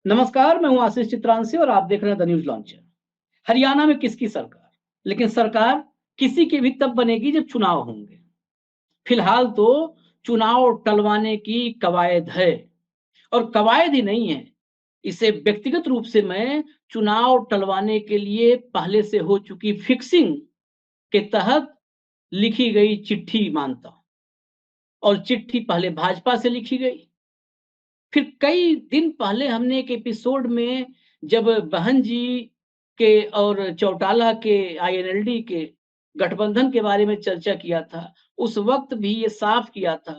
नमस्कार, मैं हूं आशीष चित्रांशी और आप देख रहे हैं द न्यूज लॉन्चर। हरियाणा में किसकी सरकार? लेकिन सरकार किसी की भी तब बनेगी जब चुनाव होंगे। फिलहाल तो चुनाव टलवाने की कवायद है और कवायद ही नहीं है, इसे व्यक्तिगत रूप से मैं चुनाव टलवाने के लिए पहले से हो चुकी फिक्सिंग के तहत लिखी गई चिट्ठी मानता हूं। और चिट्ठी पहले भाजपा से लिखी गई, फिर कई दिन पहले हमने एक एपिसोड में जब बहन जी के और चौटाला के आईएनएलडी के गठबंधन के बारे में चर्चा किया था, उस वक्त भी ये साफ किया था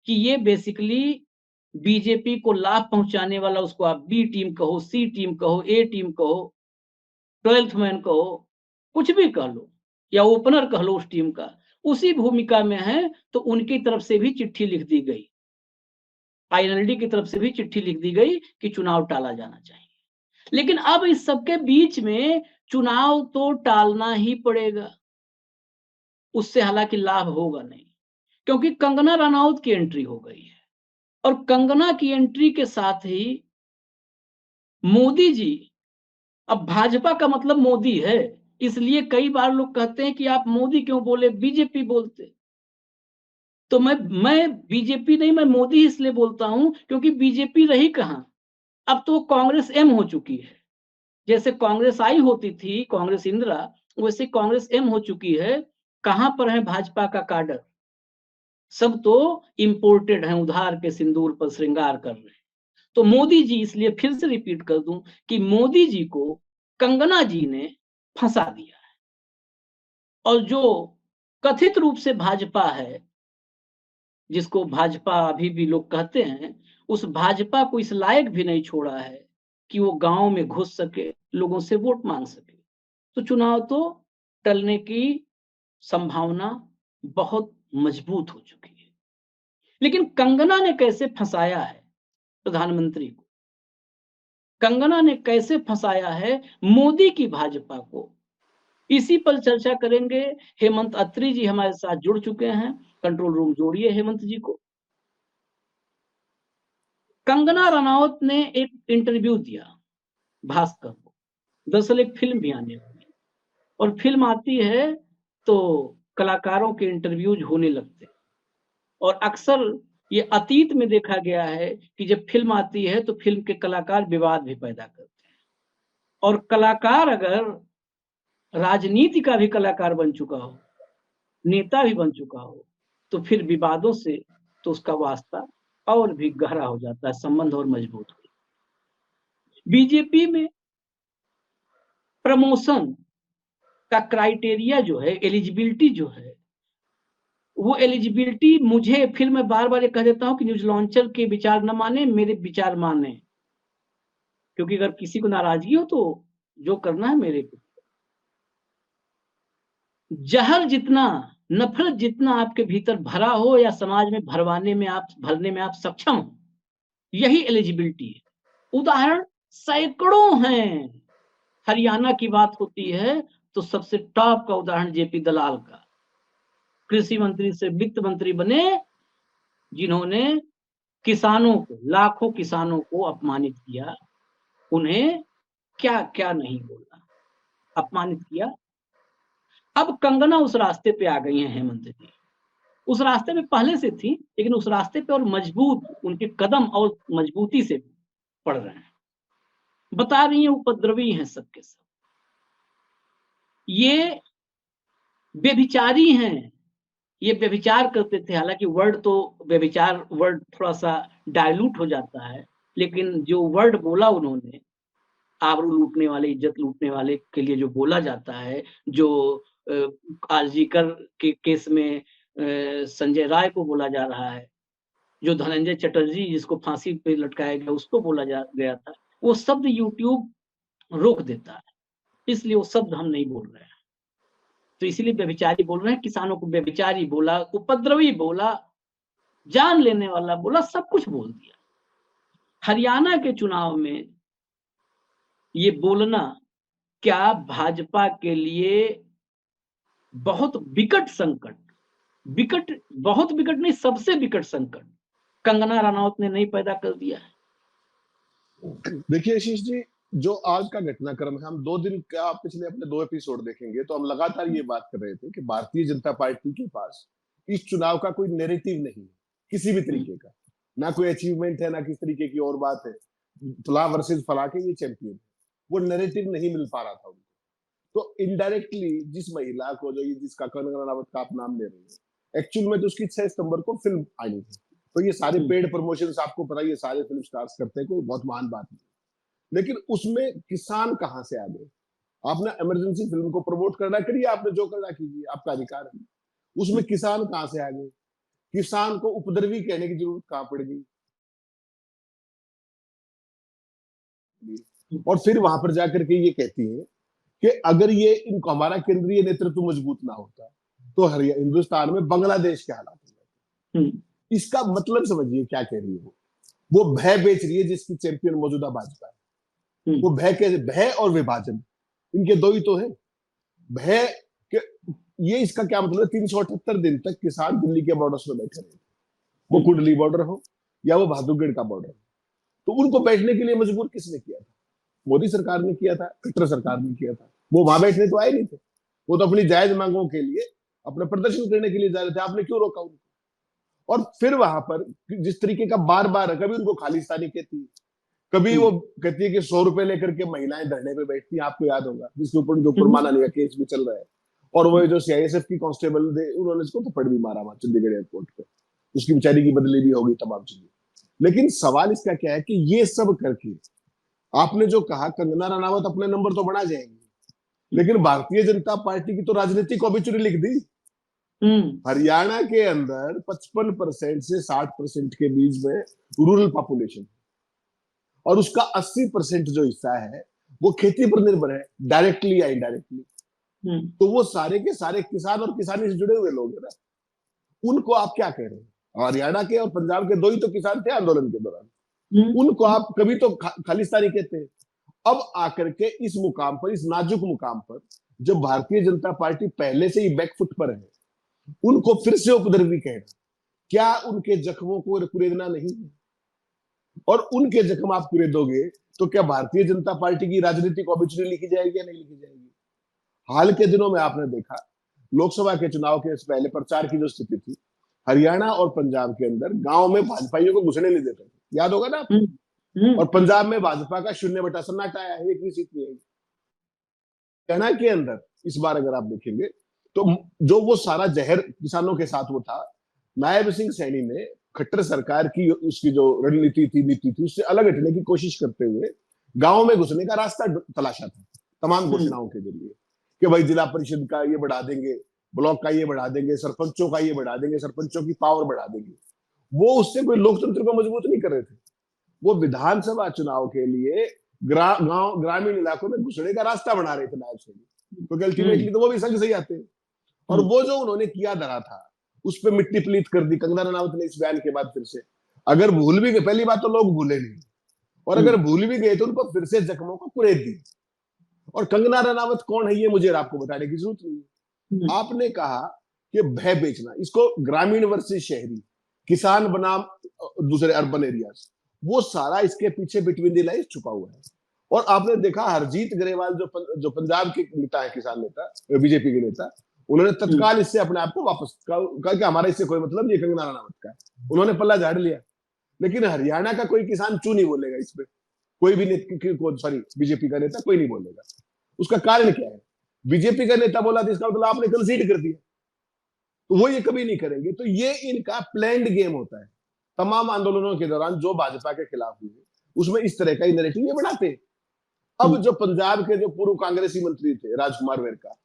कि ये बेसिकली बीजेपी को लाभ पहुंचाने वाला, उसको आप बी टीम कहो, सी टीम कहो, ए टीम कहो, 12th मैन कहो, कुछ भी कह लो या ओपनर कह लो, उस टीम का उसी भूमिका में है। तो उनकी तरफ से भी चिट्ठी लिख दी गई, आईएनएलडी की तरफ से भी चिट्ठी लिख दी गई कि चुनाव टाला जाना चाहिए। लेकिन अब इस सबके बीच में चुनाव तो टालना ही पड़ेगा, उससे हालांकि लाभ होगा नहीं, क्योंकि कंगना रनौत की एंट्री हो गई है। और कंगना की एंट्री के साथ ही मोदी जी, अब भाजपा का मतलब मोदी है, इसलिए कई बार लोग कहते हैं कि आप मोदी क्यों बोले, बीजेपी बोलते। तो मैं बीजेपी नहीं, मैं मोदी इसलिए बोलता हूं क्योंकि बीजेपी रही कहां, अब तो कांग्रेस एम हो चुकी है। जैसे कांग्रेस आई होती थी, कांग्रेस इंदिरा, वैसे कांग्रेस एम हो चुकी है। कहां पर है भाजपा का काडर? सब तो इंपोर्टेड है, उधार के सिंदूर पर श्रृंगार कर रहे हैं। तो मोदी जी, इसलिए फिर से रिपीट कर दूं कि मोदी जी को कंगना जी ने फंसा दिया है। और जो कथित रूप से भाजपा है, जिसको भाजपा अभी भी लोग कहते हैं, उस भाजपा को इस लायक भी नहीं छोड़ा है कि वो गांव में घुस सके, लोगों से वोट मांग सके। तो चुनाव तो टलने की संभावना बहुत मजबूत हो चुकी है। लेकिन कंगना ने कैसे फंसाया है प्रधानमंत्री को, कंगना ने कैसे फंसाया है मोदी की भाजपा को, इसी पर चर्चा करेंगे। हेमंत अत्री जी हमारे साथ जुड़ चुके हैं, कंट्रोल रूम जोड़िए हेमंत जी को। कंगना रनौत ने एक इंटरव्यू दिया भास्कर को, दरअसल एक फिल्म भी आने वाली है, और फिल्म आती है तो कलाकारों के इंटरव्यूज होने लगते हैं। और अक्सर ये अतीत में देखा गया है कि जब फिल्म आती है तो फिल्म के कलाकार विवाद भी पैदा करते हैं। और कलाकार अगर राजनीति का भी कलाकार बन चुका हो, नेता भी बन चुका हो, तो फिर विवादों से तो उसका वास्ता और भी गहरा हो जाता है, संबंध और मजबूत हो। बीजेपी में प्रमोशन का क्राइटेरिया जो है, एलिजिबिलिटी जो है, वो एलिजिबिलिटी, मुझे फिर मैं बार बार ये कह देता हूं कि न्यूज लॉन्चर के विचार न माने, मेरे विचार माने, क्योंकि अगर किसी को नाराजगी हो तो जो करना है मेरे को। जहर जितना, नफरत जितना आपके भीतर भरा हो या समाज में भरने में आप सक्षम हो, यही एलिजिबिलिटी है। उदाहरण सैकड़ों हैं। हरियाणा की बात होती है तो सबसे टॉप का उदाहरण जेपी दलाल का, कृषि मंत्री से वित्त मंत्री बने, जिन्होंने किसानों को, लाखों किसानों को अपमानित किया, उन्हें क्या क्या नहीं बोला, अपमानित किया। अब कंगना उस रास्ते पे आ गई हैं हेमंत जी, उस रास्ते पे पहले से थी, लेकिन उस रास्ते पे और मजबूत, उनके कदम और मजबूती से पड़ रहे हैं। बता रही हैं उपद्रवी हैं सबके सब, ये व्यभिचारी हैं, ये व्यभिचार करते थे। हालांकि वर्ड तो, व्यभिचार वर्ड थोड़ा सा डायलूट हो जाता है, लेकिन जो वर्ड बोला उन्होंने, आबरू लूटने वाले, इज्जत लूटने वाले के लिए जो बोला जाता है, जो आरजीकर के केस में संजय राय को बोला जा रहा है, जो धनंजय चटर्जी जिसको फांसी पे लटकाया गया उसको बोला गया था, वो शब्द यूट्यूब रोक देता है, इसलिए वो शब्द हम नहीं बोल रहे हैं। तो इसीलिए व्यभिचारी बोल रहे हैं, किसानों को व्यभिचारी बोला, उपद्रवी बोला, जान लेने वाला बोला, सब कुछ बोल दिया। हरियाणा के चुनाव में ये बोलना क्या भाजपा के लिए बहुत विकट संकट, विकट, बहुत विकट नहीं, सबसे विकट संकट कंगना रनौत ने नहीं पैदा कर दिया है? देखिए आशीष जी, जो आज का घटनाक्रम है, हम 2 दिन का पिछले अपने 2 एपिसोड देखेंगे तो हम लगातार ये बात कर रहे थे कि भारतीय जनता पार्टी के पास इस चुनाव का कोई नैरेटिव नहीं है किसी भी तरीके का। ना कोई अचीवमेंट है, ना किस तरीके की और बात है, फला वर्सेस फला के ये चैंपियन, वो नैरेटिव नहीं मिल पा रहा था उनको। तो इनडायरेक्टली जिस महिला को, जो ये जिसका कंगना रनावत का आप नाम ले रहे हैं, एक्चुअल में तो उसकी 6 सितंबर को फिल्म आनी थी। तो ये सारे पेड प्रमोशंस आपको पता है, ये सारे फिल्म स्टार्स करते हैं, कोई बहुत महान बात नहीं। लेकिन उसमें किसान कहां से आ गए? आपने इमरजेंसी फिल्म को प्रमोट करना करिए, आपने जो करना कीजिए, आपका अधिकार है। उसमें किसान कहां से आ गए? किसान को उपद्रवी कहने की जरूरत कहां पड़ गई? और फिर वहां पर जाकर के ये कहती है कि अगर ये इनको हमारा केंद्रीय नेतृत्व मजबूत ना होता तो हिंदुस्तान में बांग्लादेश के हालात हो जाते। इसका मतलब समझिए क्या कह रही है वो भय बेच रही है, जिसकी चैंपियन मौजूदा भाजपा है। वो भय और विभाजन, इनके दो ही तो है। भय के ये, इसका क्या मतलब है? 378 दिन तक किसान दिल्ली के बॉर्डर्स में बैठे रहे, वो कुंडली बॉर्डर हो या वो बहादुरगढ़ का बॉर्डर हो। तो उनको बैठने के लिए मजबूर किसने किया था? मोदी सरकार ने किया था, खट्टर सरकार ने किया था। वो वहां बैठने तो आए नहीं थे, वो तो अपनी जायज मांगों के लिए, अपने प्रदर्शन करने के लिए जा रहे थे। आपने क्यों रोका उनको? और फिर वहां पर जिस तरीके का बार बार, कभी उनको खालिस्तानी कहती है, कभी वो कहती है कि 100 रुपए लेकर के महिलाएं धरने पे बैठती हैं। आपको याद होगा, जिसके ऊपर माना नहीं केस भी चल रहा है। और वो जो सीआईएसएफ की कांस्टेबल थे, उन्होंने इसको थप्पड़ भी मारा वहां चंडीगढ़ एयरपोर्ट पे। उसकी बेचारी की बदली भी होगी, तमाम चीजें। लेकिन सवाल इसका क्या है कि ये सब करके आपने जो कहा, कंगना रनावत अपने नंबर तो बढ़ा जाएंगे, लेकिन भारतीय जनता पार्टी की तो राजनीतिक ऑबिचुरी लिख दी। हरियाणा के अंदर 55% से 60% के बीच में रूरल पॉपुलेशन, और उसका 80% जो हिस्सा है वो खेती पर निर्भर है, डायरेक्टली या इनडायरेक्टली। तो वो सारे के सारे किसान और किसानी से जुड़े हुए लोग हैं ना। उनको आप क्या कह रहे हैं? हरियाणा के और पंजाब के 2 ही तो किसान थे आंदोलन के दौरान। उनको आप कभी तो खालिस्तानी कहते हैं। अब आकर के इस मुकाम पर, इस नाजुक मुकाम पर, जब भारतीय जनता पार्टी पहले से ही बैकफुट पर है, उनको फिर से उपद्रवी कहना, क्या उनके जख्मों को कुरेदना नहीं है? और उनके जख्म आप कुरेदोगे तो क्या भारतीय जनता पार्टी की राजनीतिक ऑबिचुरी लिखी जाएगी या नहीं लिखी जाएगी? हाल के दिनों में आपने देखा, लोकसभा के चुनाव के पहले प्रचार की जो स्थिति थी, हरियाणा और पंजाब के अंदर गांव में भाजपाइयों को घुसने नहीं देते थे, याद होगा ना आपको? और पंजाब में भाजपा का 0 सन्नाटा आया है, एक भी सीट नहीं आई। हरियाणा के अंदर इस बार अगर आप देखेंगे तो जो वो सारा जहर किसानों के साथ वो था, नायब सिंह सैनी ने खट्टर सरकार की उसकी जो रणनीति थी, नीति थी, उससे अलग हटने की कोशिश करते हुए गांव में घुसने का रास्ता तलाशा था, तमाम घोषणाओं के जरिए कि भाई जिला परिषद का ये बढ़ा देंगे, ब्लॉक का ये बढ़ा देंगे, सरपंचों का ये बढ़ा देंगे, सरपंचों की पावर बढ़ा देंगे। वो उससे कोई लोकतंत्र को मजबूत नहीं कर रहे थे, वो विधानसभा चुनाव के लिए ग्रामीण इलाकों में घुसने का रास्ता बना रहे थे नायब सैनी, क्योंकि अल्टीमेटली तो वो भी संग से ही आते हैं। और वो जो उन्होंने किया धरा था, उस पर मिट्टी पलीत कर दी कंगना रनावत ने इस बयान के बाद फिर से। अगर भूल भी गए, पहली बात तो लोग भूले नहीं, और अगर भूल भी गए तो उनको फिर से जख्मों को कुरेद दी। और कंगना रनावत कौन है ये मुझे आपको बताने की जरूरत नहीं है। आपने कहा कि भय बेचना, इसको ग्रामीण वर्सेस शहरी, किसान बनाम दूसरे अर्बन एरियाज, वो सारा इसके पीछे बिटवीन द लाइन्स छुपा हुआ है। और आपने देखा हरजीत ग्रेवाल जो पंजाब के नेता है, किसान नेता, बीजेपी के नेता, उन्होंने तत्काल इससे अपने आप को वापस कहा कि हमारा इससे कोई मतलब नहीं, कंगना रनावत का है। उन्होंने पल्ला झाड़ लिया। लेकिन हरियाणा का कोई किसान चू नहीं बोलेगा इस पे, कोई भी सॉरी बीजेपी का नेता कोई नहीं बोलेगा। उसका कारण क्या है? बीजेपी का नेता बोला तो इसका मतलब आपने कंसीड कर दिया, तो वो ये कभी नहीं करेंगे। तो ये इनका प्लान्ड गेम होता है। तमाम आंदोलनों के दौरान जो भाजपा के खिलाफ हुए, उसमें इस तरह का ही नैरेटिव ये बनाते हैं। अब जो पंजाब के जो पूर्व कांग्रेसी मंत्री थे राजकुमार वेरका,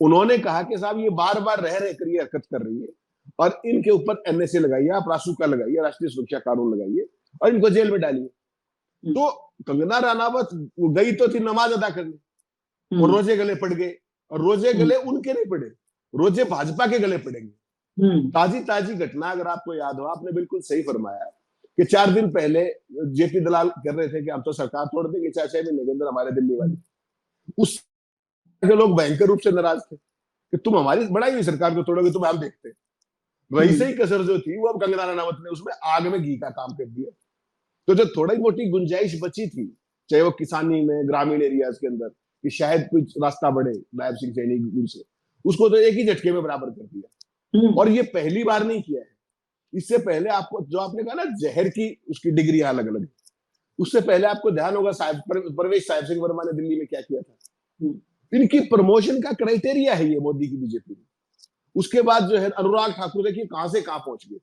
उन्होंने कहा कि साहब ये बार बार रह कर ये हरकत कर रही है, और इनके ऊपर एनएसए लगाइए, आप रासुका लगाइए, राष्ट्रीय सुरक्षा कानून लगाइए, और इनको जेल में डालिए। तो कंगना रनावत गई तो थी नमाज अदा करने, और रोजे गले पड़ गए, और रोजे गले उनके नहीं पड़े, रोजे भाजपा के गले पड़ेंगे। ताजी घटना अगर आपको याद हो, आपने बिल्कुल सही फरमाया कि 4 दिन पहले जेपी दलाल कर रहे थे कि हम तो सरकार तोड़ देंगे 4-6 महीने के अंदर, हमारे दिल्ली वाले, उस के लोग भयंकर रूप से नाराज थे कि तुम हमारी बनाई हुई सरकार को तोड़ोगे, तुम हम देखते। वैसे ही कसर जो थी वो अब कंगना रनावत ने उसमें आग में घी का काम कर दिया। तो जो थोड़ी मोटी गुंजाइश बची थी, चाहे वो किसानी में, ग्रामीण एरियाज के अंदर कि शायद कुछ रास्ता बढ़े नायब सिंह सैनी की गुण से, उसको तो एक ही झटके में बराबर कर दिया। और ये पहली बार नहीं किया है, इससे पहले आपको जो आपने कहा ना जहर की उसकी डिग्री अलग अलग, उससे पहले आपको ध्यान होगा परवेश साहिब सिंह वर्मा ने दिल्ली में क्या किया था। इनकी प्रमोशन का क्राइटेरिया है ये मोदी की बीजेपी में। उसके बाद जो है अनुराग ठाकुर देखिए कहां से कहां पहुंच गए,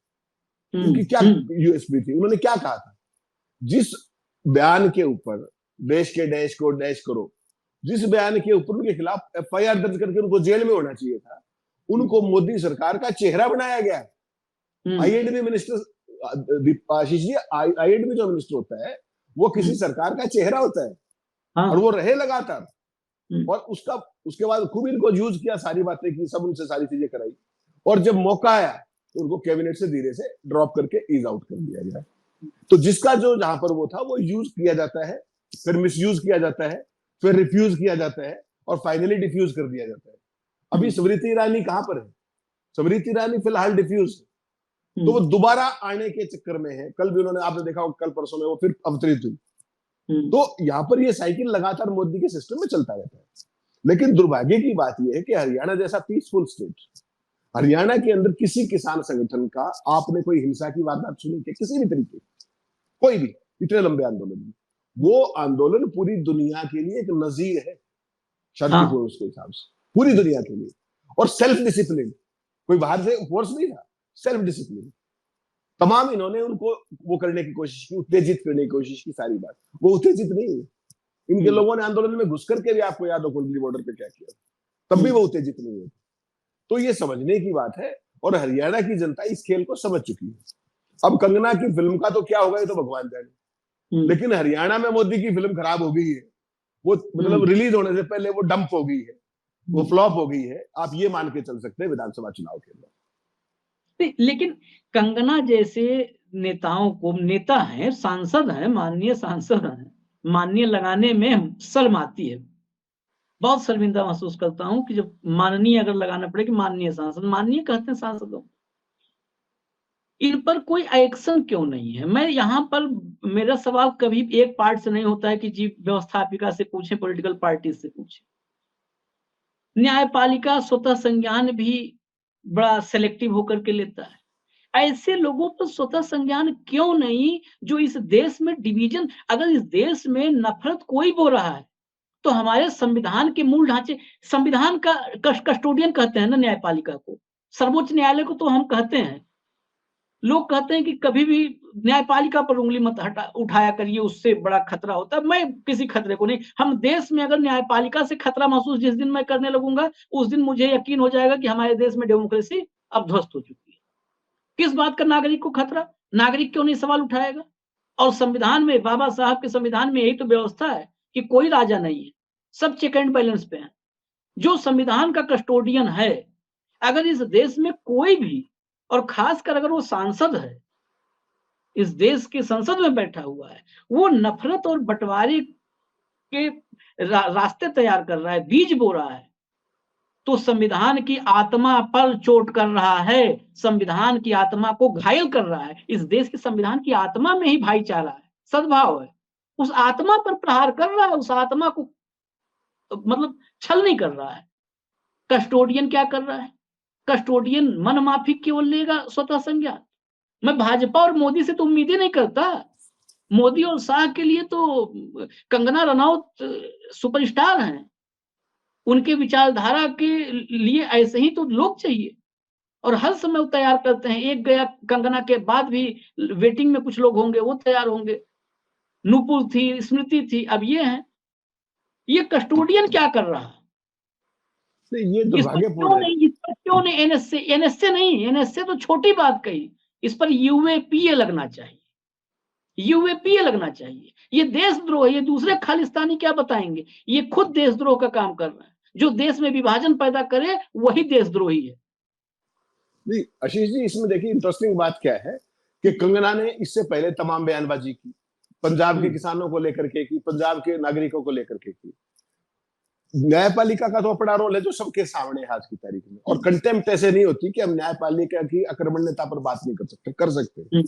उनकी क्या यूएसपी थी, उन्होंने क्या कहा था, जिस बयान के ऊपर देश के डैश को डैश करो, जिस बयान के ऊपर उनके खिलाफ एफआईआर दर्ज करके उनको जेल में होना चाहिए था, उनको मोदी सरकार का चेहरा बनाया गया। I&B minister Ashish ji, I&B जो मिनिस्टर होता है वो किसी सरकार का चेहरा होता है। हाँ। और वो रहे लगातार, और उसके बाद खूब इनको यूज किया, सारी बातें की, सब उनसे सारी चीजें कराई, और जब मौका आया तो उनको कैबिनेट से धीरे से ड्रॉप करके ईज आउट कर दिया गया। तो जिसका जो जहां पर वो था वो यूज किया जाता है, फिर मिसयूज किया जाता है, फिर रिफ्यूज किया जाता है, और फाइनली डिफ्यूज कर दिया जाता है। अभी स्मृति ईरानी कहां पर है? स्मृति ईरानी फिलहाल डिफ्यूज, तो वो दोबारा आने के चक्कर में है। कल भी उन्होंने, आपने देखा कल परसों में वो फिर अवतरित हुई। तो यहाँ पर ये साइकिल लगातार मोदी के सिस्टम में चलता रहता है। लेकिन दुर्भाग्य की बात यह है कि हरियाणा जैसा पीसफुल स्टेट, हरियाणा के अंदर किसी किसान संगठन का आपने कोई हिंसा की वारदात सुनी कि किसी भी तरीके, कोई भी, इतने लंबे आंदोलन में, वो आंदोलन पूरी दुनिया के लिए एक नजीर है शांति फोर्स के हिसाब से, पूरी दुनिया के लिए। और सेल्फ डिसिप्लिन, कोई बाहर से फोर्स नहीं था, सेल्फ डिसिप्लिन तमाम इन्होंने उनको वो करने की कोशिश की, उत्तेजित करने की कोशिश की, सारी बात वो उत्तेजित नहीं हुई। इनके लोगों ने आंदोलन में घुस करके भी, आपको याद हो कुंडली बॉर्डर पे क्या किया, तब भी वो उत्तेजित नहीं हुए। तो ये समझने की बात है, और हरियाणा की जनता इस खेल को समझ चुकी है। अब कंगना की फिल्म का तो क्या होगा ये तो भगवान जाने, लेकिन हरियाणा में मोदी की फिल्म खराब हो गई है, वो मतलब रिलीज होने से पहले वो डंप हो गई है, वो फ्लॉप हो गई है, आप ये मान के चल सकते हैं विधानसभा चुनाव के अंदर। लेकिन कंगना जैसे नेताओं को, नेता हैं, सांसद हैं, माननीय सांसद हैं, माननीय लगाने में शर्म आती है। बहुत शर्मिंदा महसूस करता हूं कि जब माननीय अगर लगाना पड़े कि माननीय सांसद, माननीय कहते हैं सांसदों, इन पर कोई एक्शन क्यों नहीं है? मैं यहाँ पर, मेरा सवाल कभी एक पार्ट से नहीं होता है कि जी व्यवस्थापिका से पूछे, पॉलिटिकल पार्टी से पूछे। न्यायपालिका स्वतः संज्ञान भी बड़ा सेलेक्टिव होकर के लेता है। ऐसे लोगों पर स्वतः संज्ञान क्यों नहीं जो इस देश में डिवीजन, अगर इस देश में नफरत कोई बो रहा है तो हमारे संविधान के मूल ढांचे, संविधान का कस्टोडियन कहते हैं ना न्यायपालिका को, सर्वोच्च न्यायालय को तो हम कहते हैं। लोग कहते हैं कि कभी भी न्यायपालिका पर उंगली मत उठाया करिए, उससे बड़ा खतरा होता है। मैं किसी खतरे को नहीं, हम देश में अगर न्यायपालिका से खतरा महसूस जिस दिन मैं करने लगूंगा, उस दिन मुझे यकीन हो जाएगा कि हमारे देश में डेमोक्रेसी अब ध्वस्त हो चुकी है। किस बात का नागरिक को खतरा? नागरिक क्यों नहीं सवाल उठाएगा? और संविधान में, बाबा साहब के संविधान में यही तो व्यवस्था है कि कोई राजा नहीं है, सब चेक एंड बैलेंस पे है। जो संविधान का कस्टोडियन है, अगर इस देश में कोई भी, और खासकर अगर वो सांसद है, इस देश के संसद में बैठा हुआ है, वो नफरत और बंटवारे के रास्ते तैयार कर रहा है, बीज बो रहा है, तो संविधान की आत्मा पर चोट कर रहा है, संविधान की आत्मा को घायल कर रहा है। इस देश के संविधान की आत्मा में ही भाईचारा है, सद्भाव है, उस आत्मा पर प्रहार कर रहा है, उस आत्मा को मतलब छल नहीं कर रहा है। कस्टोडियन क्या कर रहा है? कस्टोडियन मन माफी केवल लेगा स्वतः संज्ञान। मैं भाजपा और मोदी से तो उम्मीदें नहीं करता। मोदी और शाह के लिए तो कंगना रनौत सुपरस्टार हैं, उनके विचारधारा के लिए ऐसे ही तो लोग चाहिए, और हर समय वो तैयार करते हैं। एक गया कंगना के बाद भी वेटिंग में कुछ लोग होंगे, वो तैयार होंगे। नूपुर थी, स्मृति थी, अब ये है। ये कस्टोडियन क्या कर रहा है? ये दुर्भाग्यपूर्ण है। इस पर क्यों नहीं एनएसए नहीं, एनएसए तो छोटी बात कही, इस पर यूएपीए लगना चाहिए, यूएपीए लगना चाहिए। ये देशद्रोह है, ये दूसरे खालिस्तानी क्या बताएंगे? ये खुद देशद्रोह का काम कर रहा है। जो देश में विभाजन पैदा करे वही देशद्रोही है। नहीं आशीष जी, इसमें देखिए इंटरेस्टिंग बात क्या है कि कंगना ने इससे पहले तमाम बयानबाजी की, पंजाब के किसानों को लेकर के की, पंजाब के नागरिकों को लेकर के की। न्यायपालिका का तो अपना रोल है जो सबके सामने है आज की तारीख में, और कंटेम्प्ट ऐसे नहीं होती कि हम न्यायपालिका की अकर्मण्यता पर बात नहीं कर सकते, कर सकते।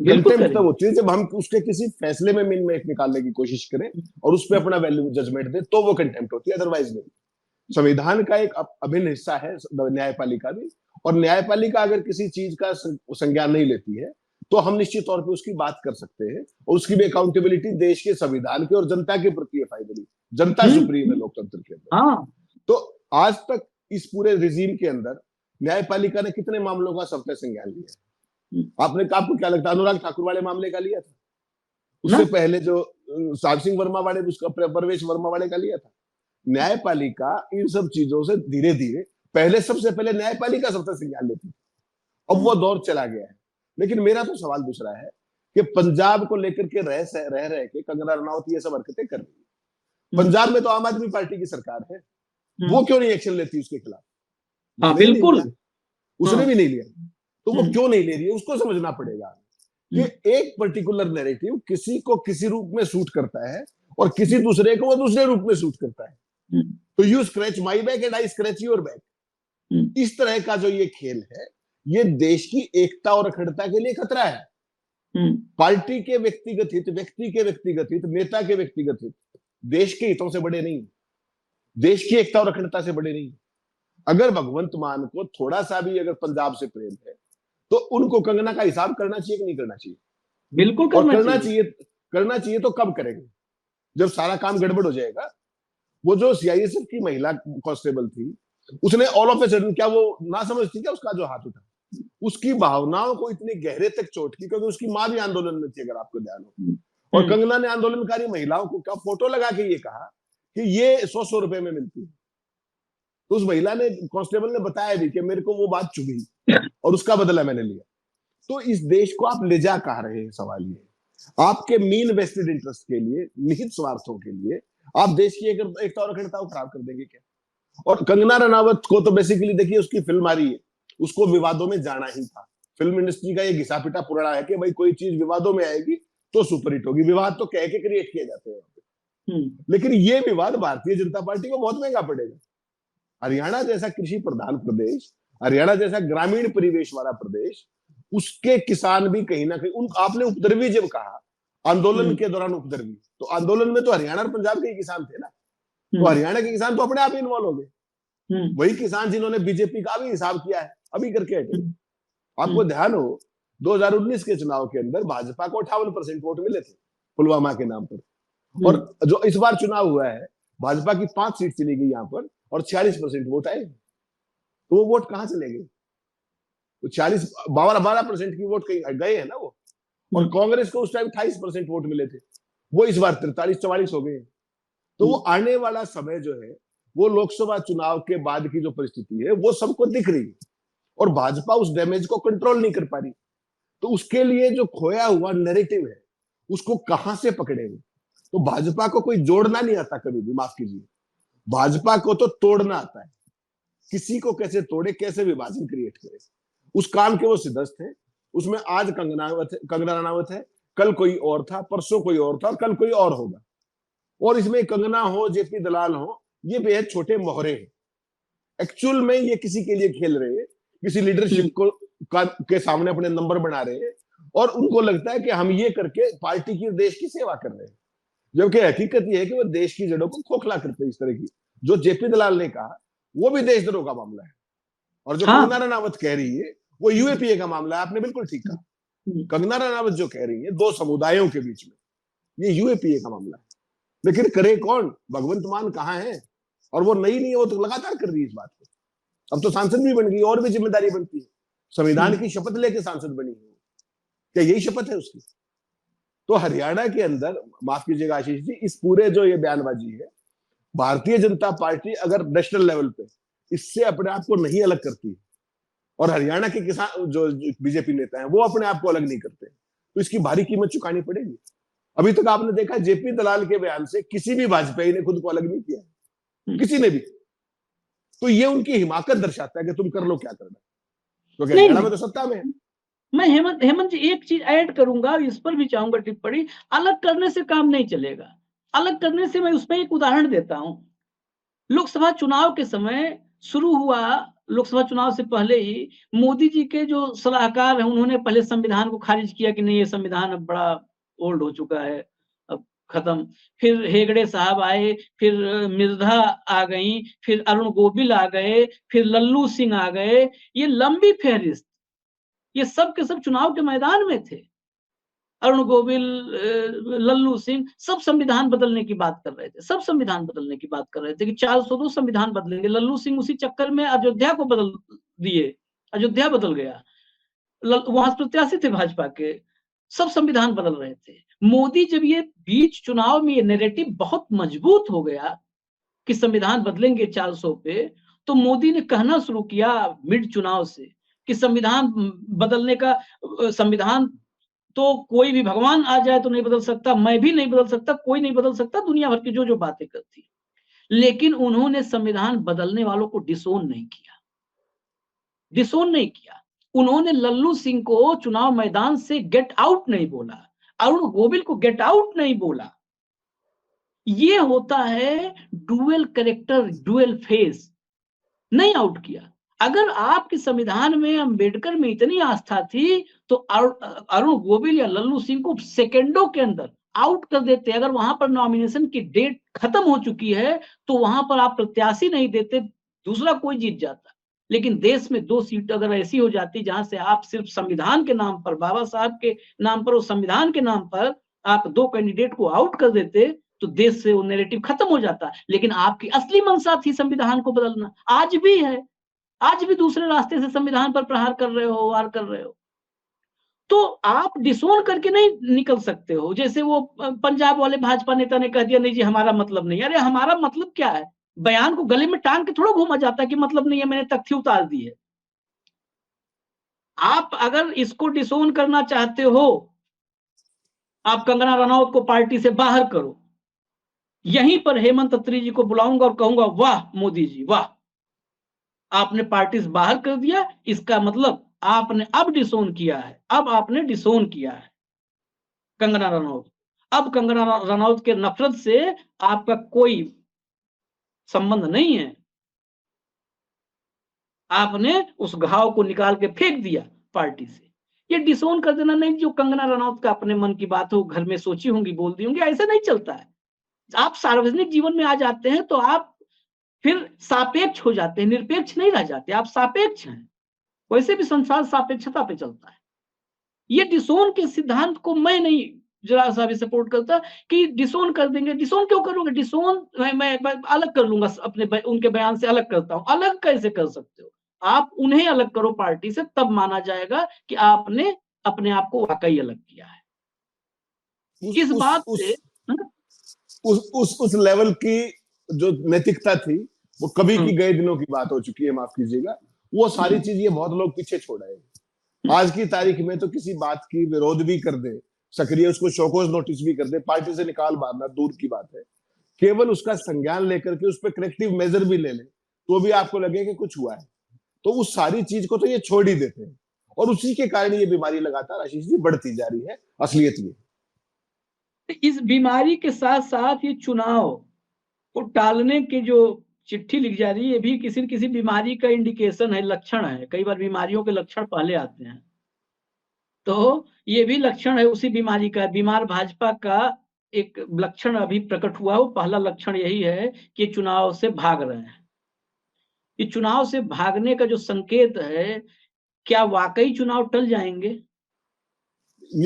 बिल्कुल कंटेम्प्ट तब करेंगे। होती है जब हम उसके किसी फैसले में मिन में निकालने की कोशिश करें और उस पर अपना वैल्यू जजमेंट दें, तो वो कंटेम्प्ट होती है, अदरवाइज नहीं। संविधान का एक अभिन्न हिस्सा है न्यायपालिका भी, और न्यायपालिका अगर किसी चीज का संज्ञान नहीं लेती है तो हम निश्चित तौर पे उसकी बात कर सकते हैं, और उसकी भी अकाउंटेबिलिटी देश के संविधान के और जनता के प्रति है। फाइनली जनता सुप्रीम है लोकतंत्र के अंदर। हाँ, तो आज तक इस पूरे रिजीम के अंदर न्यायपालिका ने कितने मामलों का सबका संज्ञान लिया है? आपको क्या लगता है? अनुराग ठाकुर वाले मामले का लिया था? उससे पहले जो साहब सिंह वर्मा वाले, उसका प्रवेश वर्मा वाले का लिया था? न्यायपालिका इन सब चीजों से धीरे धीरे, पहले सबसे पहले न्यायपालिका सबसे संज्ञान लेती थी, अब वो दौर चला गया है। लेकिन मेरा तो सवाल दूसरा है कि पंजाब को लेकर के रह के कंगना रनावत ये सब हरकतें कर रही है। पंजाब में तो आम आदमी पार्टी की सरकार है, वो क्यों नहीं एक्शन लेती उसके खिलाफ? हाँ, बिल्कुल, उसने भी नहीं लिया, तो वो क्यों नहीं ले रही है उसको समझना पड़ेगा। कि एक पर्टिकुलर नैरेटिव किसी को किसी रूप में सूट करता है और किसी दूसरे को वो दूसरे रूप में सूट करता है। तो you scratch my back and I scratch your back. इस तरह का जो ये खेल है, ये देश की एकता और अखंडता के लिए खतरा है। पार्टी के व्यक्तिगत हित, व्यक्ति के व्यक्तिगत हित, नेता के व्यक्तिगत हित देश के हितों से बड़े नहीं, देश की एकता और अखंडता से बड़े नहीं। अगर भगवंत मान को थोड़ा सा भी अगर पंजाब से प्रेम है तो उनको कंगना का हिसाब करना चाहिए कि नहीं करना चाहिए? बिल्कुल करना चाहिए। तो कब करेंगे? जब सारा काम गड़बड़ हो जाएगा। वो जो सीआईएसएफ की महिला कांस्टेबल थी, उसने ऑल ऑफ ए सडन, क्या वो ना समझती क्या उसका जो हाथ उठा? उसकी भावनाओं को इतनी गहरे तक चोट की, क्योंकि उसकी मां भी आंदोलन में थी, अगर आपको ध्यान हो। और कंगना ने आंदोलनकारी महिलाओं को क्या फोटो लगा के ये कहा कि ये 100 रुपए में मिलती है। तो उस महिला ने, कांस्टेबल ने बताया भी कि मेरे को वो बात चुभी और उसका बदला मैंने लिया। तो इस देश को आप ले जा कहा रहे हैं? सवाल ये, आपके मीन वेस्टेड इंटरेस्ट के लिए, निहित स्वार्थों के लिए आप देश की एकता और अखंडता को खराब कर देंगे क्या? और कंगना रनावत को तो बेसिकली देखिए, उसकी फिल्म आ रही है, उसको विवादों में जाना ही था। फिल्म इंडस्ट्री का ये घिसा पिटा पुराना है कि भाई कोई चीज विवादों में आएगी तो सुपरहिट होगी। विवाद तो कह के क्रिएट किए जाते हैं, लेकिन ये विवाद भारतीय जनता पार्टी को बहुत महंगा पड़ेगा। हरियाणा जैसा कृषि प्रधान प्रदेश, हरियाणा जैसा ग्रामीण परिवेश वाला प्रदेश, उसके किसान भी कहीं ना कहीं, आपने उपद्रवी जब कहा आंदोलन के दौरान उपद्रवी, तो आंदोलन में तो हरियाणा और पंजाब के किसान थे ना, तो हरियाणा के किसान तो अपने आप इन्वॉल्व हो गए। वही किसान जिन्होंने बीजेपी का भी हिसाब किया है, अभी करके हटे। आपको ध्यान हो 2019 के चुनाव के अंदर भाजपा को 58% वोट मिले थे पुलवामा के नाम पर, और जो इस बार चुनाव हुआ है भाजपा की 5 सीट चली गई यहाँ पर और 46% वोट आए। तो वो वोट कहां चले गए? तो 12% की वोट कहीं गए हैं ना वो। और कांग्रेस को उस टाइम 28% वोट मिले थे, वो इस बार 43-44 हो गए। तो वो आने वाला समय जो है, वो लोकसभा चुनाव के बाद की जो परिस्थिति है वो सबको दिख रही है, और भाजपा उस डैमेज को कंट्रोल नहीं कर पा रही। तो उसके लिए जो खोया हुआ नैरेटिव है उसको कहां से पकड़ेंगे? तो भाजपा को कोई जोड़ना नहीं आता कभी भी, माफ कीजिए, भाजपा को तो तोड़ना आता है। किसी को कैसे तोड़े, कैसे विभाजन क्रिएट करे, उस काम के वो सिद्धस्त है। उसमें आज कंगना रनावत है, कल कोई और था, परसों कोई और था, और कल कोई और होगा। और इसमें कंगना हो, जेपी दलाल हो, ये बेहद छोटे मोहरे हैं। एक्चुअल में ये किसी के लिए खेल रहे हैं, किसी लीडरशिप को के सामने अपने नंबर बना रहे हैं, और उनको लगता है कि हम ये करके पार्टी की, देश की सेवा कर रहे हैं। जबकि हकीकत ये है कि वो देश की जड़ों को खोखला करते हैं। इस तरह की जो जेपी दलाल ने कहा वो भी देशद्रोह का मामला है, और जो कंगना रनावत कह रही है वो यूएपीए का मामला है। आपने बिल्कुल ठीक कहा। कंगना रनावत जो कह रही है दो समुदायों के बीच में, ये यूएपीए का मामला है। लेकिन करे कौन? भगवंत मान कहाँ है? और वो नई नहीं है, वो तो लगातार कर रही है इस बात को। अब तो सांसद भी बन गई, और भी जिम्मेदारी बनती है। संविधान की शपथ लेके सांसद बनी है, क्या यही शपथ है उसकी? तो हरियाणा के अंदर, माफ कीजिएगा आशीष जी, इस पूरे जो ये बयानबाजी है, भारतीय जनता पार्टी अगर नेशनल लेवल पे इससे अपने आप को नहीं अलग करती, और हरियाणा के किसान जो बीजेपी नेता हैं वो अपने आप को अलग नहीं करते, तो इसकी भारी कीमत चुकानी पड़ेगी। अभी तक आपने देखा जेपी दलाल के बयान से किसी भी वाजपेयी ने खुद को अलग नहीं किया, किसी ने भी। तो ये उनकी हिमाकत दर्शाता है कि तुम कर लो क्या करना, क्योंकि हरियाणा में तो सत्ता में है। मैं हेमंत जी एक चीज ऐड करूंगा, इस पर भी चाहूंगा टिप्पणी। अलग करने से काम नहीं चलेगा। अलग करने से, मैं उसमें एक उदाहरण देता हूं। लोकसभा चुनाव के समय शुरू हुआ लोकसभा चुनाव से पहले ही मोदी जी के जो सलाहकार हैं उन्होंने पहले संविधान को खारिज किया कि नहीं ये संविधान अब बड़ा ओल्ड हो चुका है, अब खत्म। फिर हेगड़े साहब आए, फिर मिर्धा आ गई, फिर अरुण गोविल आ गए, फिर लल्लू सिंह आ गए। ये लंबी फहरिस्त, ये सब के सब चुनाव के मैदान में थे। अरुण गोविल, लल्लू सिंह, सब संविधान बदलने की बात कर रहे थे, सब संविधान बदलने की बात कर रहे थे कि 402 संविधान बदलेंगे। लल्लू सिंह उसी चक्कर में अयोध्या को बदल दिए, अयोध्या बदल गया। वहां प्रत्याशी थे भाजपा के, सब संविधान बदल रहे थे। मोदी जब ये बीच चुनाव में ये नैरेटिव बहुत मजबूत हो गया कि संविधान बदलेंगे 400 पे, तो मोदी ने कहना शुरू किया मिड चुनाव से कि संविधान बदलने का, संविधान तो कोई भी भगवान आ जाए तो नहीं बदल सकता, मैं भी नहीं बदल सकता, कोई नहीं बदल सकता, दुनिया भर की जो जो बातें करती। लेकिन उन्होंने संविधान बदलने वालों को डिसोन नहीं किया, डिसोन नहीं किया। उन्होंने लल्लू सिंह को चुनाव मैदान से गेट आउट नहीं बोला, अरुण गोविल को गेट आउट नहीं बोला। ये होता है डुअल कैरेक्टर, डुअल फेस, नहीं आउट किया। अगर आपके संविधान में अंबेडकर में इतनी आस्था थी तो अरुण गोविल या लल्लू सिंह को सेकंडों के अंदर आउट कर देते। अगर वहां पर नॉमिनेशन की डेट खत्म हो चुकी है तो वहां पर आप प्रत्याशी नहीं देते, दूसरा कोई जीत जाता। लेकिन देश में 2 सीट अगर ऐसी हो जाती जहां से आप सिर्फ संविधान के नाम पर, बाबा साहब के नाम पर, उस संविधान के नाम पर आप 2 कैंडिडेट को आउट कर देते तो देश से वो नैरेटिव खत्म हो जाता। लेकिन आपकी असली मंशा थी संविधान को बदलना, आज भी है, आज भी दूसरे रास्ते से संविधान पर प्रहार कर रहे हो, वार कर रहे हो। तो आप डिसोन करके नहीं निकल सकते हो। जैसे वो पंजाब वाले भाजपा नेता ने कह दिया नहीं जी हमारा मतलब नहीं। अरे हमारा मतलब क्या है? बयान को गले में टांग के थोड़ा घूमा जाता है कि मतलब नहीं है, मैंने तख्ती उतार दी है। आप अगर इसको डिसोन करना चाहते हो, आप कंगना रनौत को पार्टी से बाहर करो। यहीं पर हेमंत अत्री जी को बुलाऊंगा और कहूंगा वाह मोदी जी वाह, आपने पार्टी से बाहर कर दिया, इसका मतलब आपने अब डिसोन किया है, अब आपने डिसोन किया है कंगना रनौत। अब कंगना रनौत के नफरत से आपका कोई संबंध नहीं है, आपने उस घाव को निकाल के फेंक दिया पार्टी से। ये डिसोन कर देना नहीं, जो कंगना रनौत का अपने मन की बात हो, घर में सोची होंगी, बोल दी होंगी, ऐसा नहीं चलता है। आप सार्वजनिक जीवन में आ जाते हैं तो आप फिर सापेक्ष हो जाते हैं, निरपेक्ष नहीं रह जाते, आप सापेक्ष हैं। वैसे भी संसार सापेक्षता पे चलता है। ये डिसोन के सिद्धांत को मैं नहीं जरा सा भी सपोर्ट करता कि डिसोन कर देंगे। डिसोन क्यों करोगे? डिसोन मैं अलग कर लूंगा, अपने उनके बयान से अलग करता हूं। अलग कैसे कर सकते हो? आप उन्हें अलग करो पार्टी से, तब माना जाएगा कि आपने अपने आप को वाकई अलग किया है। इस बात से उस लेवल की जो नैतिकता थी वो कभी की गए दिनों की बात हो चुकी है, माफ कीजिएगा। वो सारी चीज ये बहुत लोग पीछे छोड़ आए। आज की तारीख में तो किसी बात की विरोध भी कर दे, सक्रिय उसको शोकॉज नोटिस भी कर दे, पार्टी से निकाल मारना दूर की बात है, केवल उसका संज्ञान लेकर के उस पर करेक्टिव मेजर भी ले ले तो भी आपको लगे कि कुछ हुआ है। तो उस सारी चीज को तो ये छोड़ ही देते हैं और उसी के कारण ये बीमारी लगातार आशीष जी बढ़ती जा रही है। असलियत ये, इस बीमारी के साथ साथ ये चुनाव को टालने की जो चिट्ठी लिख जा रही है, ये भी किसी न किसी बीमारी का इंडिकेशन है, लक्षण है। कई बार बीमारियों के लक्षण पहले आते हैं, तो ये भी लक्षण है उसी बीमारी का। बीमार भाजपा का एक लक्षण अभी प्रकट हुआ, वो पहला लक्षण यही है कि चुनाव से भाग रहे हैं। ये चुनाव से भागने का जो संकेत है, क्या वाकई चुनाव टल जाएंगे?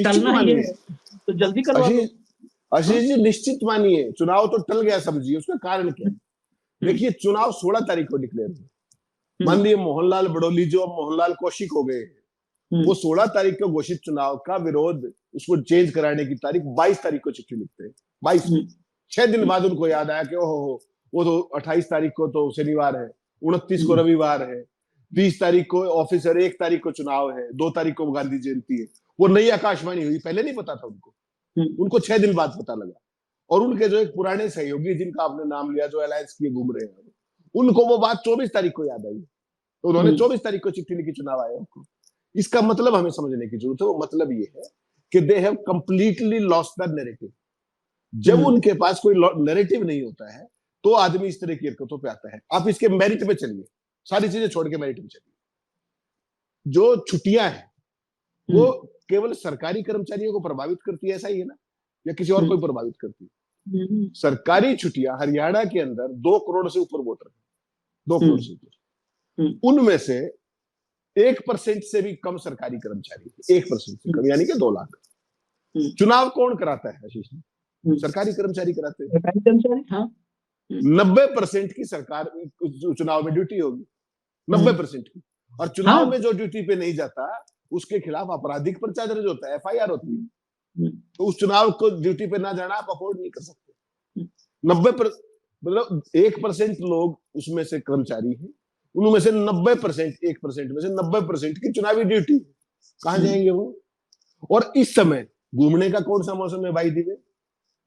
टलना ही है तो जल्दी करवा दो। आशीष जी निश्चित मानिए चुनाव तो टल गया समझिए। उसका कारण क्या है? देखिए चुनाव 16 तारीख को डिक्लेयर हुए। मान लीजिए मोहनलाल बड़ोली जो मोहनलाल कौशिक हो गए, वो 16 तारीख को घोषित चुनाव का विरोध, उसको चेंज कराने की तारीख 22 तारीख को चिट्ठी लिखते हैं। 22 को 6 दिन बाद उनको याद आया कि ओहो वो तो 28 तारीख को तो शनिवार है, 29 को रविवार है, 20 तारीख को ऑफिसर, 1 तारीख को चुनाव है, 2 तारीख को गांधी जयंती है। वो नई आकाशवाणी हुई, पहले नहीं पता था उनको 6 दिन बाद पता लगा। और उनके जो एक पुराने सहयोगी जिनका आपने नाम लिया, जो अलायंस किए घूम रहे हैं, उनको वो बात 24 तारीख को याद आई, तो उन्होंने 24 तारीख को चिट्ठी लिखी चुनाव आयोग को। इसका मतलब हमें समझने की जरूरत है। वो मतलब ये है कि they have completely lost the narrative. जब उनके पास कोई नैरेटिव नहीं होता है तो आदमी इस तरह की हरकतों पे आता है। आप इसके मेरिट पे चलिए, सारी चीजें छोड़ के मेरिट में चली। जो छुट्टियां हैं वो केवल सरकारी कर्मचारियों को प्रभावित करती है, ऐसा ही है ना, या किसी और को प्रभावित करती है? सरकारी छुट्टियां हरियाणा के अंदर 2 करोड़ से ऊपर वोटर है, 2 करोड़ से ऊपर, उनमें से 1% से भी कम सरकारी कर्मचारी, 1% से कम, यानी कि 2 लाख। चुनाव कौन कराता है आशीष जी? सरकारी कर्मचारी कराते हैं। हाँ। 90% की सरकार चुनाव में ड्यूटी होगी, 90% की, और चुनाव में जो ड्यूटी पे नहीं जाता उसके खिलाफ आपराधिक पर्चा दर्ज होता है, FIR होती है। तो उस चुनाव को ड्यूटी पे ना जाना आप अफोर्ड नहीं कर सकते। मतलब 1% लोग उसमें से कर्मचारी हैं, उनमें से 90%, 1% में से 90% की चुनावी ड्यूटी, कहां जाएंगे वो? और इस समय घूमने का कौन सा मौसम है भाई दिवे?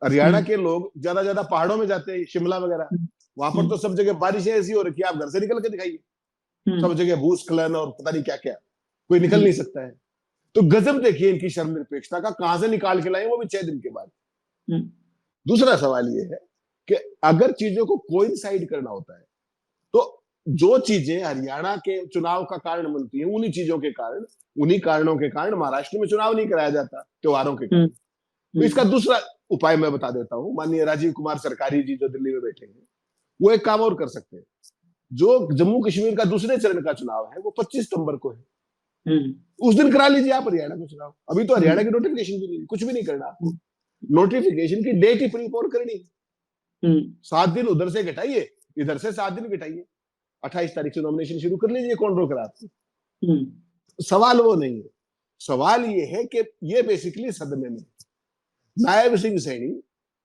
हरियाणा के लोग ज्यादा पहाड़ों में जाते हैं, शिमला वगैरह, वहां पर तो सब जगह बारिशें ऐसी हो रखी है, आप घर से निकल के दिखाइए, सब जगह भूस्खलन और पता नहीं क्या क्या, कोई निकल नहीं सकता है। तो गजब देखिए इनकी शर्म निरपेक्षता का, कहां से निकाल के लाए, वो भी 6 दिन के बाद। दूसरा सवाल ये है कि अगर चीजों को कोइंसाइड करना होता है तो जो चीजें हरियाणा के चुनाव का कारण बनती है, उन्हीं चीजों के कारण, उन्हीं कारणों के कारण महाराष्ट्र में चुनाव नहीं कराया जाता त्योहारों के कारण। तो इसका दूसरा उपाय मैं बता देता हूं। माननीय राजीव कुमार सरकारी जी जो दिल्ली में बैठे हैं, वो एक काम और कर सकते हैं। जो जम्मू कश्मीर का दूसरे चरण का चुनाव है वो 25 सितंबर को है, उस दिन करा लीजिए आप हरियाणा का चुनाव। अभी तो हरियाणा की नोटिफिकेशन भी नहीं, कुछ भी नहीं करना आपको, नोटिफिकेशन की डेट ही प्रीपोन करनी, 7 दिन उधर से घटाइए, इधर से 7 दिन घटाइए, 28 तारीख से नॉमिनेशन शुरू कर लीजिए, कौन रोक रहा आपको? सवाल वो नहीं है, सवाल ये है कि ये बेसिकली सदमे में Nayab Singh Saini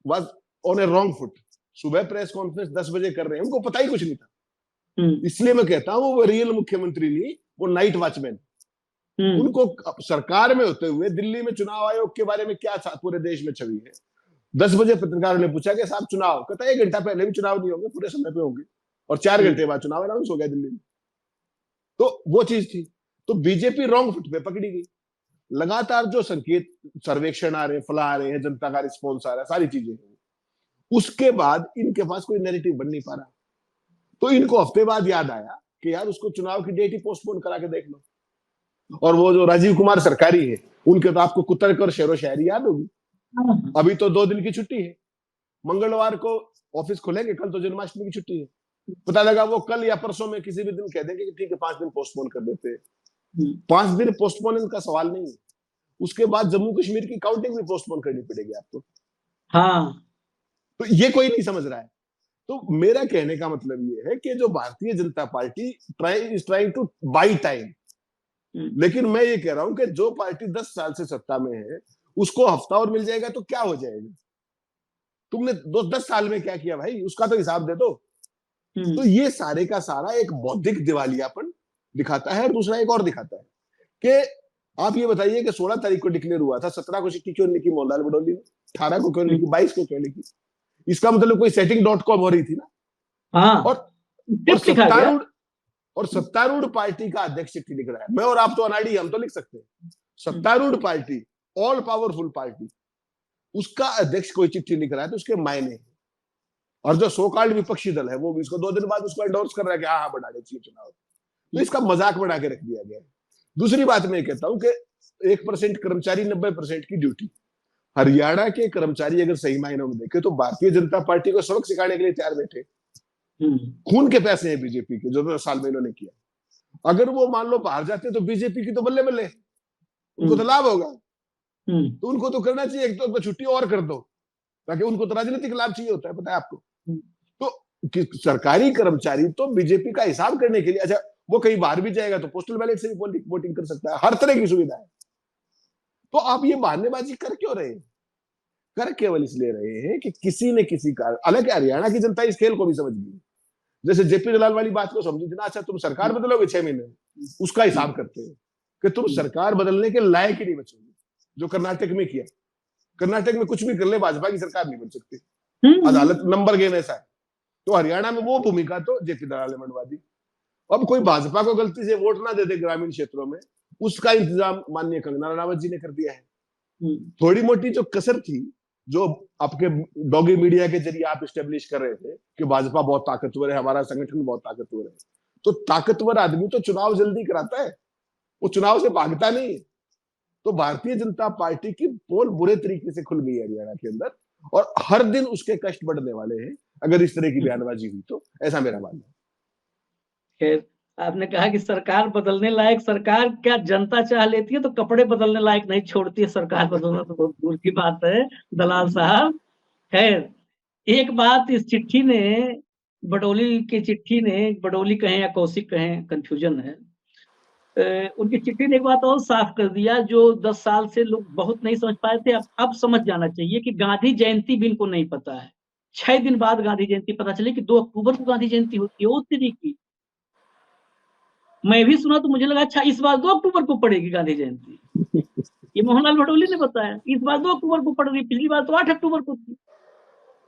was on A wrong foot. सुबह प्रेस कॉन्फ्रेंस 10 बजे कर रहे हैं, उनको पता ही कुछ नहीं था। इसलिए मैं कहता हूं वो रियल मुख्यमंत्री नहीं, वो नाइट वॉचमैन। उनको सरकार में होते हुए दिल्ली में चुनाव आयोग के बारे में क्या पूरे देश में छवि है। 10 बजे पत्रकारों ने पूछा कि साहब चुनाव, कहता 1 घंटा पहले भी चुनाव नहीं होंगे, पूरे समय पे होंगे, और 4 घंटे बाद चुनाव अनाउंस हो गया दिल्ली में। तो वो चीज थी। तो बीजेपी रॉन्ग फुट पे पकड़ी गई। लगातार जो संकेत, सर्वेक्षण आ रहे हैं, फला आ रहे हैं, जनता का रिस्पॉन्स आ रहा है, सारी चीजें, उसके बाद इनके पास कोई नैरेटिव बन नहीं पा रहा। तो इनको हफ्ते बाद याद आया कि यार उसको चुनाव की डेट ही पोस्टपोन करा के देख लो। और वो जो राजीव कुमार सरकारी है, उनके तो आपको कुतर्क और शेरो शायरी याद होगी। अभी तो 2 दिन की छुट्टी है, मंगलवार को ऑफिस खुलेंगे, कल तो जन्माष्टमी की छुट्टी है। पता लगा वो कल या परसों में किसी भी दिन कह देंगे कि ठीक है 5 दिन पोस्टपोन कर देते हैं। 5 दिन पोस्टपोन का सवाल नहीं है, उसके बाद जम्मू कश्मीर की काउंटिंग भी पोस्टपोन करनी पड़ेगी आपको। हाँ, तो ये कोई नहीं समझ रहा है। तो मेरा कहने का मतलब ये है कि जो Bharatiya Janata party is trying two by time, लेकिन मैं ये कह रहा हूं कि जो पार्टी 10 साल से सत्ता में है उसको हफ्ता और मिल जाएगा तो क्या हो जाएगा? तुमने 10 साल में क्या किया भाई, उसका तो हिसाब दे दो। तो ये सारे का सारा एक बौद्धिक दिवालियापन दिखाता है। और दूसरा एक और दिखाता है कि आप ये बताइए कि 16 तारीख को डिक्लेयर हुआ था, 17 को चिट्ठी क्यों लिखी मोहनलाल बडोली ने, 18 को क्यों लिखी, 22 को क्यों लिखी? इसका मतलब कोई setting.com हो रही थी ना। हाँ, और सत्तारूढ़ पार्टी का अध्यक्ष चिट्ठी लिख रहा है। मैं और आप तो अनाड़ी, हम तो लिख सकते हैं। सत्तारूढ़ पार्टी, ऑल पावरफुल पार्टी, उसका अध्यक्ष कोई चिट्ठी लिख रहा है तो उसके मायने हैं। और जो सो कॉल्ड विपक्षी दल है वो भी इसको 2 दिन बाद उसको एंडोर्स कर रहा है कि हाँ बढ़ाने चाहिए चुनाव। तो इसका मजाक बना के रख दिया गया है। दूसरी बात मैं कहता हूं कि 1% कर्मचारी, 90% की ड्यूटी। हरियाणा के कर्मचारी अगर सही मायनों में देखे तो भारतीय जनता पार्टी को सबक सिखाने के लिए तैयार बैठे। खून के पैसे हैं बीजेपी के, जो 10 साल में इन्होंने किया। अगर वो मान लो बाहर जाते तो बीजेपी की तो बल्ले बल्ले, उनको तो लाभ होगा। तो उनको तो करना चाहिए, एक तो छुट्टी और कर दो, ताकि उनको तो राजनीतिक लाभ चाहिए होता है, पता है आपको। तो सरकारी कर्मचारी तो बीजेपी का हिसाब करने के लिए, अच्छा वो कहीं बाहर भी जाएगा तो पोस्टल बैलेट से भी वोटिंग कर सकता है, हर तरह की सुविधा है। तो आप ये बहानेबाजी कर क्यों रहे हैं? कर केवल इसलिए रहे हैं कि किसी ने किसी का, हालांकि हरियाणा की जनता इस खेल को भी समझ गई। जैसे जेपी दलाल वाली बात को समझी थी ना, अच्छा तुम सरकार बदलोगे 6 महीने, उसका हिसाब करते हैं कि तुम सरकार बदलने के लायक ही नहीं बचोगे। जो कर्नाटक में किया, कर्नाटक में कुछ भी कर ले भाजपा की सरकार नहीं बन सकती, अदालत नंबर गेम ऐसा है। तो हरियाणा में वो भूमिका तो जेपी दलाल ने मनवा दी। अब कोई भाजपा को गलती से वोट ना दे दे ग्रामीण क्षेत्रों में, उसका इंतजाम माननीय कंगना रनावत जी ने कर दिया है। थोड़ी मोटी जो कसर थी, जो आपके डॉगी मीडिया के जरिए आप स्टेब्लिश कर रहे थे कि भाजपा बहुत ताकतवर है, हमारा संगठन बहुत ताकतवर है, तो ताकतवर आदमी तो चुनाव जल्दी कराता है, वो चुनाव से भागता नहीं है। तो भारतीय जनता पार्टी की पोल बुरे तरीके से खुल गई है हरियाणा के अंदर, और हर दिन उसके कष्ट बढ़ने वाले हैं अगर इस तरह की बयानबाजी हुई तो, ऐसा मेरा मानना है। खैर, आपने कहा कि सरकार बदलने लायक, सरकार क्या जनता चाह लेती है तो कपड़े बदलने लायक नहीं छोड़ती है सरकार, बदलना तो बहुत दूर की बात है दलाल साहब। खैर, एक बात इस चिट्ठी ने, बडोली की चिट्ठी ने, बडोली कहें या कौशिक कहें, कंफ्यूजन है, उनकी चिट्ठी ने एक बात और साफ कर दिया जो 10 साल से लोग बहुत नहीं समझ पाए थे। अब समझ जाना चाहिए कि गांधी जयंती भी इनको नहीं पता है। 6 दिन बाद गांधी जयंती पता चली कि 2 अक्टूबर को गांधी जयंती होती है। उस तरीके मैं भी सुना तो मुझे लगा अच्छा इस बार 2 अक्टूबर को पड़ेगी गांधी जयंती। ये मोहनलाल भटोली ने बताया इस बार 2 अक्टूबर को पड़ रही, पिछली बार तो 8 अक्टूबर को थी।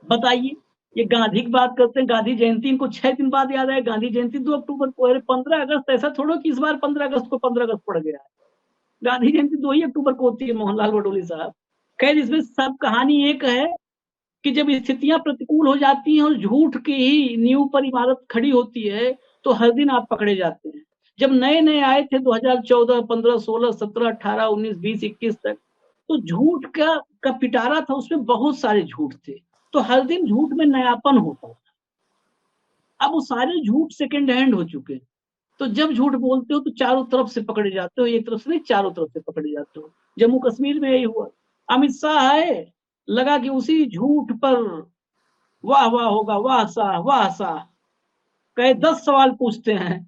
बताइए, ये गांधी की बात करते हैं, गांधी जयंती इनको 6 दिन बाद याद आया, गांधी जयंती 2 अक्टूबर को। अरे 15 अगस्त, ऐसा थोड़ो कि इस बार 15 अगस्त को 15 अगस्त पड़ गया है। गांधी जयंती 2 ही अक्टूबर को होती है मोहनलाल भटोली साहब। खैर, इसमें सब कहानी एक है कि जब स्थितियां प्रतिकूल हो जाती हैं और झूठ की ही नींव पर इमारत खड़ी होती है तो हर दिन आप पकड़े जाते हैं। जब नए नए आए थे 2014, 15, 16, 17, 18, 19, 20, 21 तक, तो झूठ का पिटारा था, उसमें बहुत सारे झूठ थे, तो हर दिन झूठ में नयापन होता था। अब वो सारे झूठ सेकेंड हैंड हो चुके हैं, तो जब झूठ बोलते हो तो चारों तरफ से पकड़े जाते हो, एक तरफ से नहीं, चारों तरफ से पकड़े जाते हो। जम्मू कश्मीर में यही हुआ। अमित शाह आए, लगा कि उसी झूठ पर वाह वाह होगा, वाह शाह वाह शाह, कहे 10 सवाल पूछते हैं,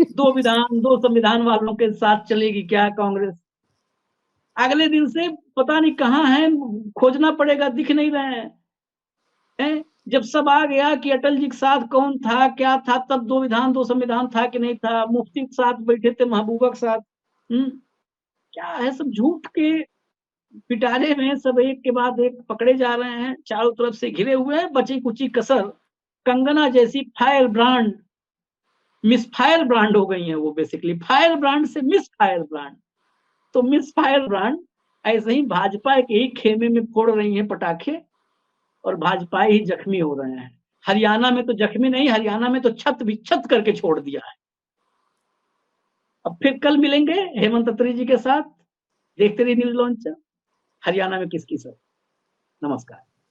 2 संविधान वालों के साथ चलेगी क्या कांग्रेस? अगले दिन से पता नहीं कहाँ है, खोजना पड़ेगा, दिख नहीं रहे हैं। जब सब आ गया कि अटल जी के साथ कौन था क्या था, तब 2 संविधान था कि नहीं था, मुफ्ती के साथ बैठे थे, महबूबा के साथ। क्या है, सब झूठ के पिटारे में सब एक के बाद एक पकड़े जा रहे हैं, चारों तरफ से घिरे हुए हैं। बची कुची कसर कंगना जैसी fire brand, miss fire brand हो गई है वो, बेसिकली फायर ब्रांड से मिस फायर ब्रांड। तो मिस फायर ब्रांड ऐसे ही भाजपा के ही खेमे में फोड़ रही है पटाखे, और भाजपा ही जख्मी हो रहे हैं। हरियाणा में तो जख्मी नहीं, हरियाणा में तो छत भी छत करके छोड़ दिया है। अब फिर कल मिलेंगे हेमंत अत्री जी के साथ, देखते रहिए न्यूज लॉन्च। हरियाणा में किसकी सर। नमस्कार।